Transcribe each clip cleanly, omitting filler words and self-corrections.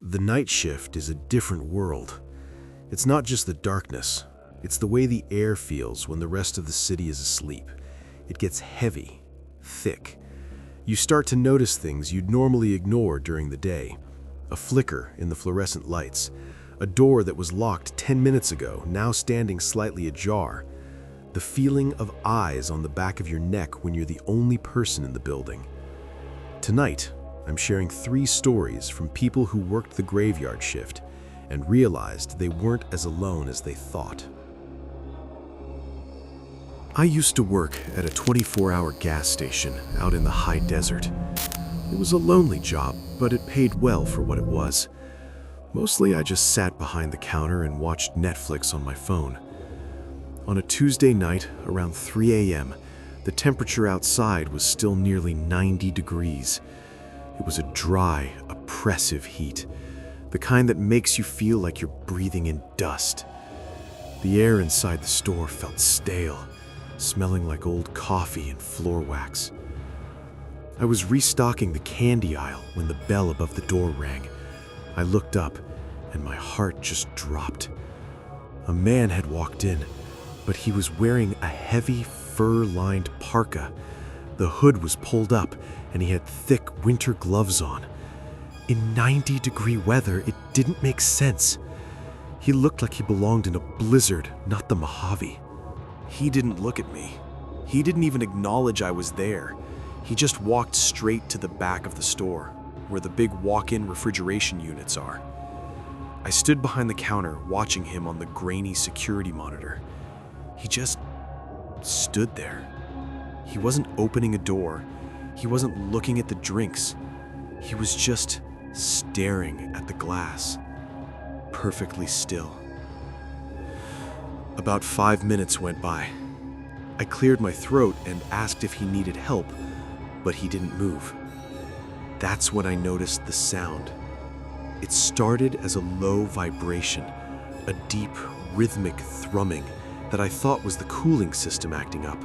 The night shift is a different world. It's not just the darkness, it's the way the air feels when the rest of the city is asleep. It gets heavy, thick. You start to notice things you'd normally ignore during the day. A flicker in the fluorescent lights, a door that was locked 10 minutes ago, now standing slightly ajar. The feeling of eyes on the back of your neck when you're the only person in the building. Tonight, I'm sharing 3 stories from people who worked the graveyard shift and realized they weren't as alone as they thought. I used to work at a 24-hour gas station out in the high desert. It was a lonely job, but it paid well for what it was. Mostly I just sat behind the counter and watched Netflix on my phone. On a Tuesday night around 3 a.m., the temperature outside was still nearly 90 degrees. It was a dry, oppressive heat, the kind that makes you feel like you're breathing in dust. The air inside the store felt stale, smelling like old coffee and floor wax. I was restocking the candy aisle when the bell above the door rang. I looked up, and my heart just dropped. A man had walked in, but he was wearing a heavy, fur-lined parka. The hood was pulled up, and he had thick winter gloves on. In 90-degree weather, it didn't make sense. He looked like he belonged in a blizzard, not the Mojave. He didn't look at me. He didn't even acknowledge I was there. He just walked straight to the back of the store, where the big walk-in refrigeration units are. I stood behind the counter, watching him on the grainy security monitor. He just stood there. He wasn't opening a door. He wasn't looking at the drinks. He was just staring at the glass, perfectly still. About 5 minutes went by. I cleared my throat and asked if he needed help, but he didn't move. That's when I noticed the sound. It started as a low vibration, a deep, rhythmic thrumming that I thought was the cooling system acting up,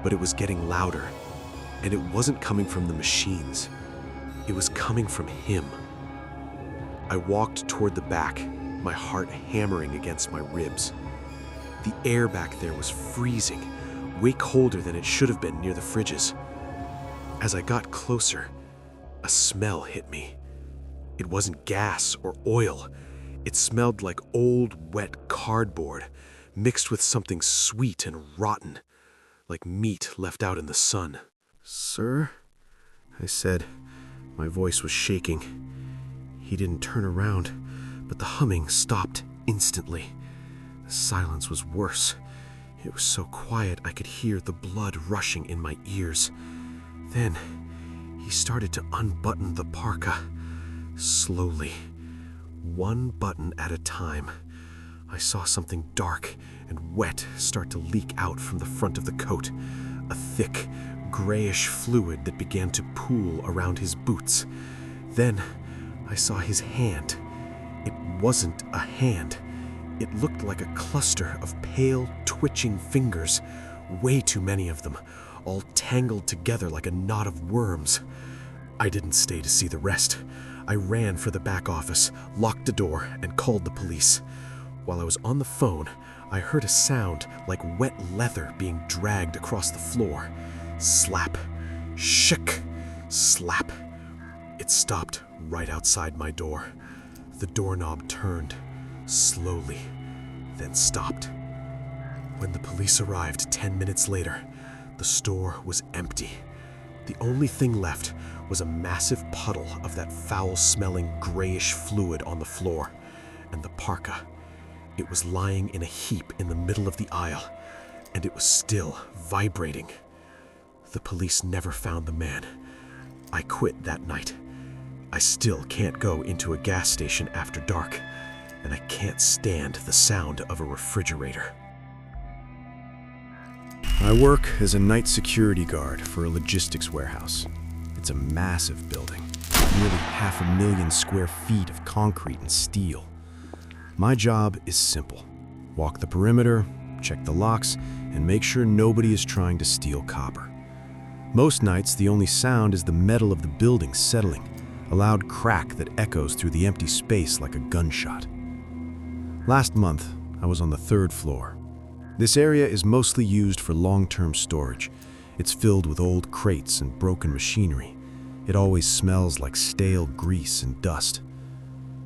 but it was getting louder, and it wasn't coming from the machines. It was coming from him. I walked toward the back, my heart hammering against my ribs. The air back there was freezing, way colder than it should have been near the fridges. As I got closer, a smell hit me. It wasn't gas or oil. It smelled like old, wet cardboard, mixed with something sweet and rotten, like meat left out in the sun. "Sir?" I said. My voice was shaking. He didn't turn around, but the humming stopped instantly. The silence was worse. It was so quiet I could hear the blood rushing in my ears. Then he started to unbutton the parka, slowly, one button at a time. I saw something dark and wet start to leak out from the front of the coat, a thick, grayish fluid that began to pool around his boots. Then I saw his hand. It wasn't a hand. It looked like a cluster of pale, twitching fingers, way too many of them, all tangled together like a knot of worms. I didn't stay to see the rest. I ran for the back office, locked the door, and called the police. While I was on the phone, I heard a sound like wet leather being dragged across the floor. Slap, shik, slap. It stopped right outside my door. The doorknob turned, slowly, then stopped. When the police arrived 10 minutes later, the store was empty. The only thing left was a massive puddle of that foul-smelling grayish fluid on the floor, and the parka. It was lying in a heap in the middle of the aisle, and it was still vibrating. The police never found the man. I quit that night. I still can't go into a gas station after dark, and I can't stand the sound of a refrigerator. I work as a night security guard for a logistics warehouse. It's a massive building, nearly 500,000 square feet of concrete and steel. My job is simple. Walk the perimeter, check the locks, and make sure nobody is trying to steal copper. Most nights, the only sound is the metal of the building settling, a loud crack that echoes through the empty space like a gunshot. Last month, I was on the 3rd floor. This area is mostly used for long-term storage. It's filled with old crates and broken machinery. It always smells like stale grease and dust.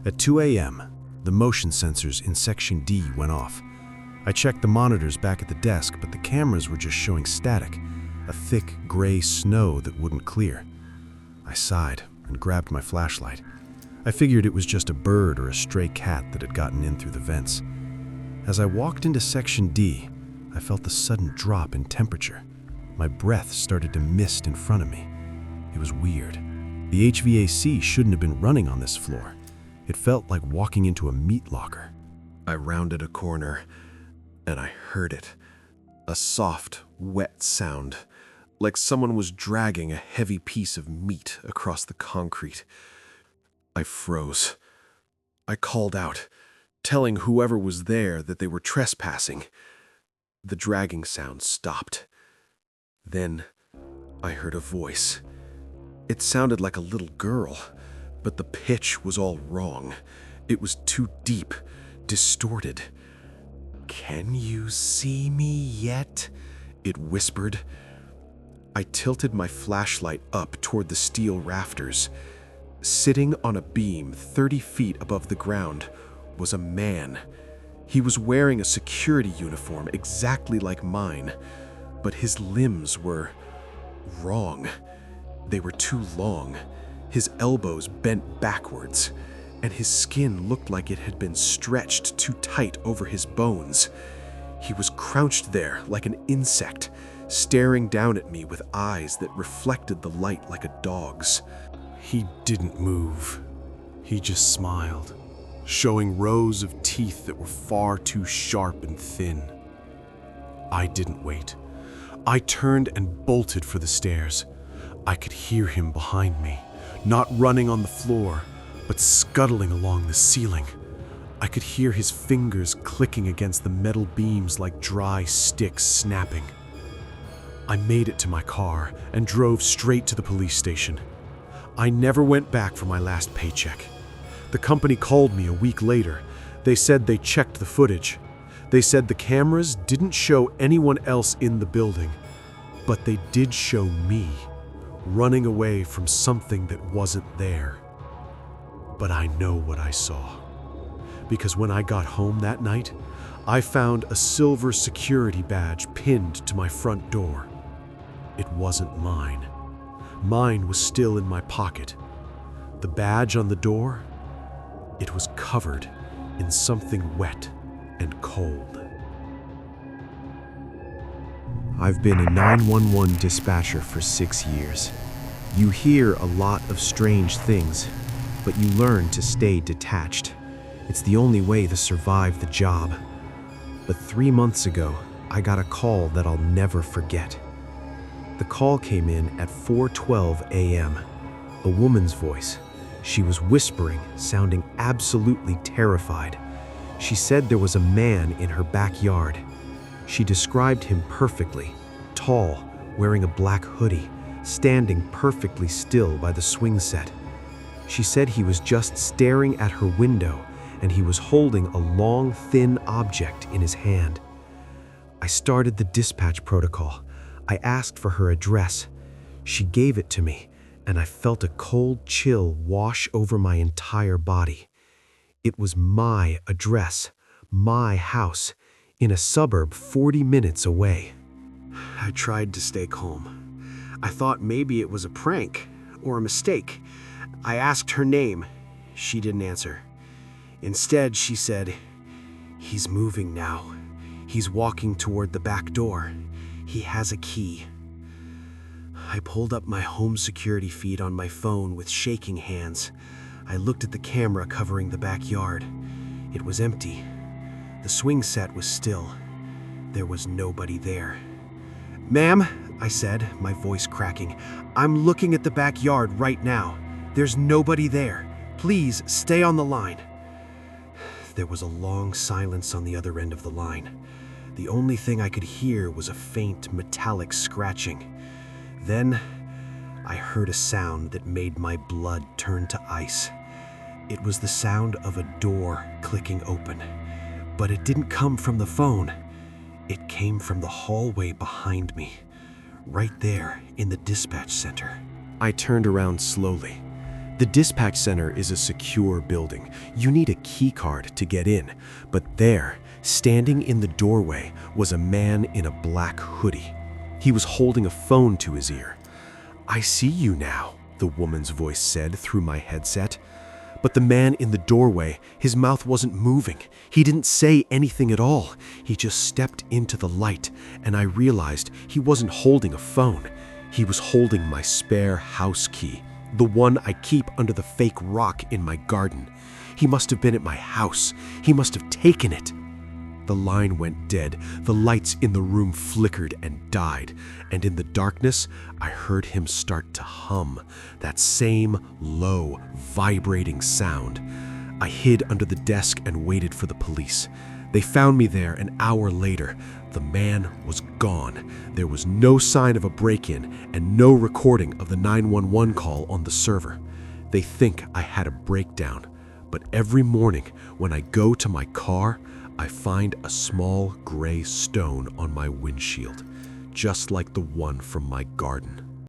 At 2 a.m., the motion sensors in Section D went off. I checked the monitors back at the desk, but the cameras were just showing static, a thick gray snow that wouldn't clear. I sighed and grabbed my flashlight. I figured it was just a bird or a stray cat that had gotten in through the vents. As I walked into Section D, I felt the sudden drop in temperature. My breath started to mist in front of me. It was weird. The HVAC shouldn't have been running on this floor. It felt like walking into a meat locker. I rounded a corner, and I heard it. A soft, wet sound, like someone was dragging a heavy piece of meat across the concrete. I froze. I called out, telling whoever was there that they were trespassing. The dragging sound stopped. Then I heard a voice. It sounded like a little girl, but the pitch was all wrong. It was too deep, distorted. "Can you see me yet?" it whispered. I tilted my flashlight up toward the steel rafters. Sitting on a beam 30 feet above the ground was a man. He was wearing a security uniform exactly like mine, but his limbs were wrong. They were too long. His elbows bent backwards, and his skin looked like it had been stretched too tight over his bones. He was crouched there like an insect, staring down at me with eyes that reflected the light like a dog's. He didn't move. He just smiled, showing rows of teeth that were far too sharp and thin. I didn't wait. I turned and bolted for the stairs. I could hear him behind me, not running on the floor, but scuttling along the ceiling. I could hear his fingers clicking against the metal beams like dry sticks snapping. I made it to my car and drove straight to the police station. I never went back for my last paycheck. The company called me a week later. They said they checked the footage. They said the cameras didn't show anyone else in the building, but they did show me running away from something that wasn't there. But I know what I saw, because when I got home that night, I found a silver security badge pinned to my front door. It wasn't mine. Mine was still in my pocket. The badge on the door, it was covered in something wet and cold. I've been a 911 dispatcher for 6 years. You hear a lot of strange things, but you learn to stay detached. It's the only way to survive the job. But 3 months ago, I got a call that I'll never forget. The call came in at 4:12 a.m. A woman's voice. She was whispering, sounding absolutely terrified. She said there was a man in her backyard. She described him perfectly, tall, wearing a black hoodie, standing perfectly still by the swing set. She said he was just staring at her window, and he was holding a long, thin object in his hand. I started the dispatch protocol. I asked for her address. She gave it to me, and I felt a cold chill wash over my entire body. It was my address, my house, in a suburb 40 minutes away. I tried to stay calm. I thought maybe it was a prank or a mistake. I asked her name. She didn't answer. Instead, she said, "He's moving now. He's walking toward the back door. He has a key." I pulled up my home security feed on my phone with shaking hands. I looked at the camera covering the backyard. It was empty. The swing set was still. There was nobody there. "Ma'am," I said, my voice cracking, "I'm looking at the backyard right now. There's nobody there. Please stay on the line." There was a long silence on the other end of the line. The only thing I could hear was a faint metallic scratching. Then I heard a sound that made my blood turn to ice. It was the sound of a door clicking open, but it didn't come from the phone. It came from the hallway behind me, right there in the dispatch center. I turned around slowly. The dispatch center is a secure building. You need a key card to get in, but there, standing in the doorway, was a man in a black hoodie. He was holding a phone to his ear. "I see you now," the woman's voice said through my headset. But the man in the doorway, his mouth wasn't moving. He didn't say anything at all. He just stepped into the light, and I realized he wasn't holding a phone. He was holding my spare house key, the one I keep under the fake rock in my garden. He must have been at my house. He must have taken it. The line went dead. The lights in the room flickered and died, and in the darkness, I heard him start to hum, that same low, vibrating sound. I hid under the desk and waited for the police. They found me there an hour later. The man was gone. There was no sign of a break-in and no recording of the 911 call on the server. They think I had a breakdown, but every morning when I go to my car, I find a small gray stone on my windshield, just like the one from my garden.